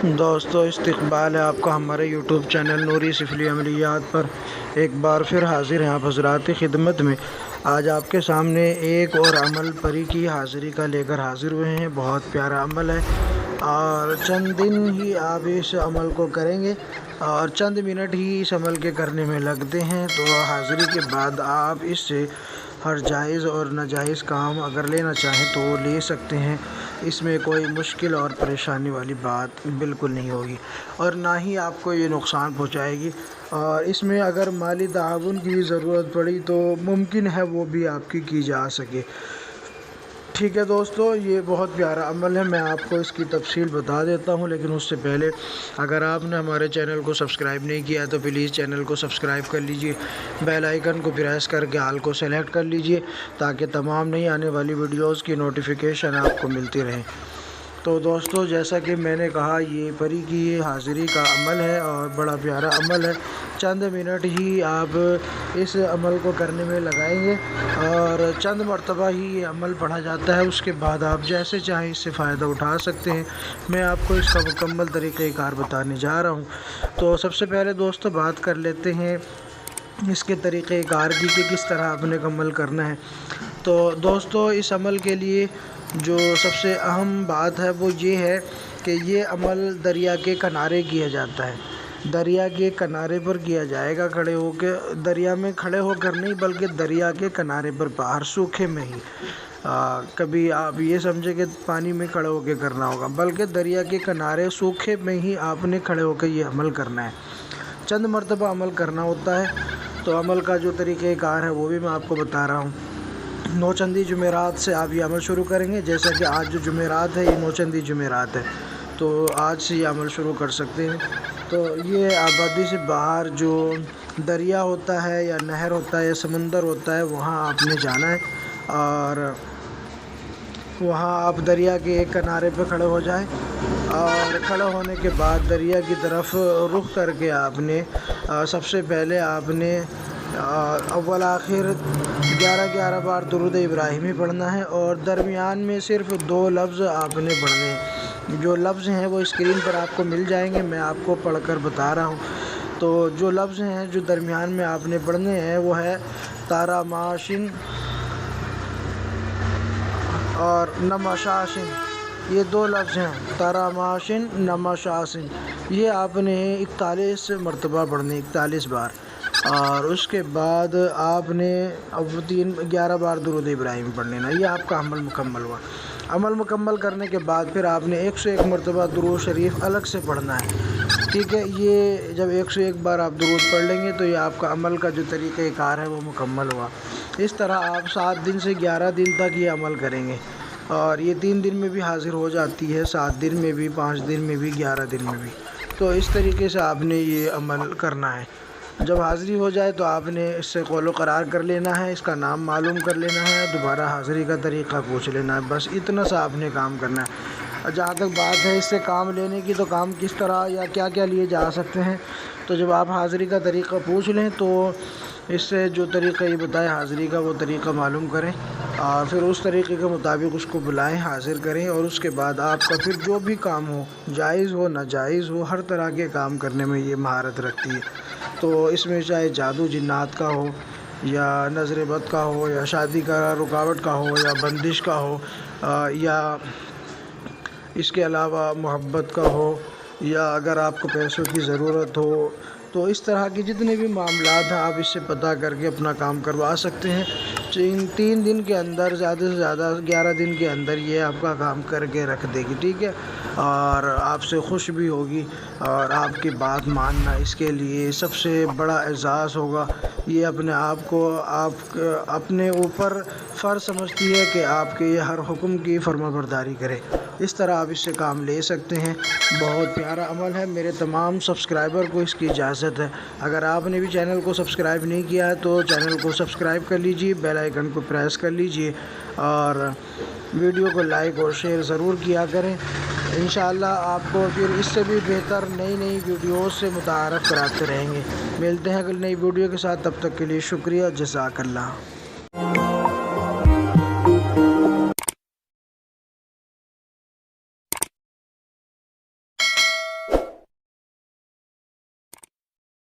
دوستو استقبال ہے آپ کا ہمارے یوٹیوب چینل نوری سفلی عملیات پر۔ ایک بار پھر حاضر ہیں آپ حضرات کی خدمت میں۔ آج آپ کے سامنے ایک اور عمل پری کی حاضری کا لے کر حاضر ہوئے ہیں۔ بہت پیارا عمل ہے اور چند دن ہی آپ اس عمل کو کریں گے اور چند منٹ ہی اس عمل کے کرنے میں لگتے ہیں، تو حاضری کے بعد آپ اس سے ہر جائز اور ناجائز کام اگر لینا چاہیں تو لے سکتے ہیں۔ اس میں کوئی مشکل اور پریشانی والی بات بالکل نہیں ہوگی اور نہ ہی آپ کو یہ نقصان پہنچائے گی، اور اس میں اگر مالی تعاون کی ضرورت پڑی تو ممکن ہے وہ بھی آپ کی جا سکے۔ ٹھیک ہے دوستو، یہ بہت پیارا عمل ہے، میں آپ کو اس کی تفصیل بتا دیتا ہوں، لیکن اس سے پہلے اگر آپ نے ہمارے چینل کو سبسکرائب نہیں کیا تو پلیز چینل کو سبسکرائب کر لیجئے، بیل آئیکن کو پریس کر کے آل کو سلیکٹ کر لیجئے تاکہ تمام نئی آنے والی ویڈیوز کی نوٹیفیکیشن آپ کو ملتی رہیں۔ تو دوستو، جیسا کہ میں نے کہا، یہ پری کی حاضری کا عمل ہے اور بڑا پیارا عمل ہے۔ چند منٹ ہی آپ اس عمل کو کرنے میں لگائیں گے اور چند مرتبہ ہی یہ عمل پڑھا جاتا ہے، اس کے بعد آپ جیسے چاہیں اس سے فائدہ اٹھا سکتے ہیں۔ میں آپ کو اس کا مکمل طریقہ کار بتانے جا رہا ہوں۔ تو سب سے پہلے دوستو بات کر لیتے ہیں اس کے طریقہ کار کی کہ کس طرح آپ نے عمل کرنا ہے۔ تو دوستو، اس عمل کے لیے جو سب سے اہم بات ہے وہ یہ ہے کہ یہ عمل دریا کے کنارے کیا جاتا ہے۔ دریا کے کنارے پر کیا جائے گا، کھڑے ہو کے، دریا میں کھڑے ہو کر نہیں بلکہ دریا کے کنارے پر، باہر سوکھے میں ہی۔ کبھی آپ یہ سمجھے کہ پانی میں کھڑے ہو کے کرنا ہوگا، بلکہ دریا کے کنارے سوکھے میں ہی آپ نے کھڑے ہو کے یہ عمل کرنا ہے۔ چند مرتبہ عمل کرنا ہوتا ہے۔ تو عمل کا جو طریقہ کار ہے وہ بھی میں آپ کو بتا رہا ہوں۔ نوچندی جمعرات سے آپ یہ عمل شروع کریں گے، جیسا کہ آج جو جمعرات ہے یہ نوچندی جمعرات ہے، تو آج سے یہ عمل شروع کر سکتے ہیں۔ تو یہ آبادی سے باہر جو دریا ہوتا ہے یا نہر ہوتا ہے یا سمندر ہوتا ہے، وہاں آپ نے جانا ہے اور وہاں آپ دریا کے ایک کنارے پہ کھڑے ہو جائیں، اور کھڑے ہونے کے بعد دریا کی طرف رخ کر کے آپ نے سب سے پہلے آپ نے اول آخر 11 بار درود ابراہیمی پڑھنا ہے، اور درمیان میں صرف 2 لفظ آپ نے پڑھنے ہیں۔ جو لفظ ہیں وہ اسکرین پر آپ کو مل جائیں گے، میں آپ کو پڑھ کر بتا رہا ہوں۔ تو جو لفظ ہیں جو درمیان میں آپ نے پڑھنے ہیں وہ ہے تارا ماشن اور نماشاشن۔ یہ 2 لفظ ہیں، تارا ماشن، نماشاشن۔ یہ آپ نے 41 مرتبہ پڑھنے، 41 بار، اور اس کے بعد آپ نے 11 بار درود ابراہیم پڑھ لینا۔ یہ آپ کا عمل مکمل ہوا۔ عمل مکمل کرنے کے بعد پھر آپ نے 101 مرتبہ درود شریف الگ سے پڑھنا ہے۔ ٹھیک ہے، یہ جب 101 بار آپ درود پڑھ لیں گے تو یہ آپ کا عمل کا جو طریقہ کار ہے وہ مکمل ہوا۔ اس طرح آپ 7 دن سے 11 دن تک یہ عمل کریں گے، اور یہ 3 دن میں بھی حاضر ہو جاتی ہے، 7 دن میں بھی، 5 دن میں بھی، 11 دن میں بھی۔ تو اس طریقے سے آپ نے یہ عمل کرنا ہے۔ جب حاضری ہو جائے تو آپ نے اس سے قول و قرار کر لینا ہے، اس کا نام معلوم کر لینا ہے، دوبارہ حاضری کا طریقہ پوچھ لینا ہے، بس اتنا سا آپ نے کام کرنا ہے۔ جہاں تک بات ہے اس سے کام لینے کی، تو کام کس طرح یا کیا کیا لیے جا سکتے ہیں، تو جب آپ حاضری کا طریقہ پوچھ لیں تو اس سے جو طریقہ یہ بتائے حاضری کا وہ طریقہ معلوم کریں، اور پھر اس طریقے کے مطابق اس کو بلائیں، حاضر کریں، اور اس کے بعد آپ کا پھر جو بھی کام ہو، جائز ہو ناجائز ہو، ہر طرح کے کام کرنے میں یہ مہارت رکھتی ہے۔ تو اس میں چاہے جادو جنات کا ہو، یا نظر بد کا ہو، یا شادی کا رکاوٹ کا ہو، یا بندش کا ہو، یا اس کے علاوہ محبت کا ہو، یا اگر آپ کو پیسوں کی ضرورت ہو، تو اس طرح کے جتنے بھی معاملات ہیں آپ اس سے پتہ کر کے اپنا کام کروا سکتے ہیں۔ 3 دن کے اندر، زیادہ سے زیادہ 11 دن کے اندر یہ آپ کا کام کر کے رکھ دے گی، ٹھیک ہے، اور آپ سے خوش بھی ہوگی، اور آپ کی بات ماننا اس کے لیے سب سے بڑا اعزاز ہوگا۔ یہ اپنے آپ کو آپ اپنے اوپر فرض سمجھتی ہے کہ آپ کے یہ ہر حکم کی فرما برداری کرے۔ اس طرح آپ اس سے کام لے سکتے ہیں۔ بہت پیارا عمل ہے، میرے تمام سبسکرائبر کو اس کی اجازت ہے۔ اگر آپ نے بھی چینل کو سبسکرائب نہیں کیا ہے تو چینل کو سبسکرائب کر لیجئے، بیل آئیکن کو پریس کر لیجئے، اور ویڈیو کو لائک اور شیئر ضرور کیا کریں۔ انشاءاللہ آپ کو پھر اس سے بھی بہتر نئی ویڈیوز سے متعارف کراتے رہیں گے۔ ملتے ہیں اگلی نئی ویڈیو کے ساتھ، تب تک کے لیے شکریہ، جزاک اللہ۔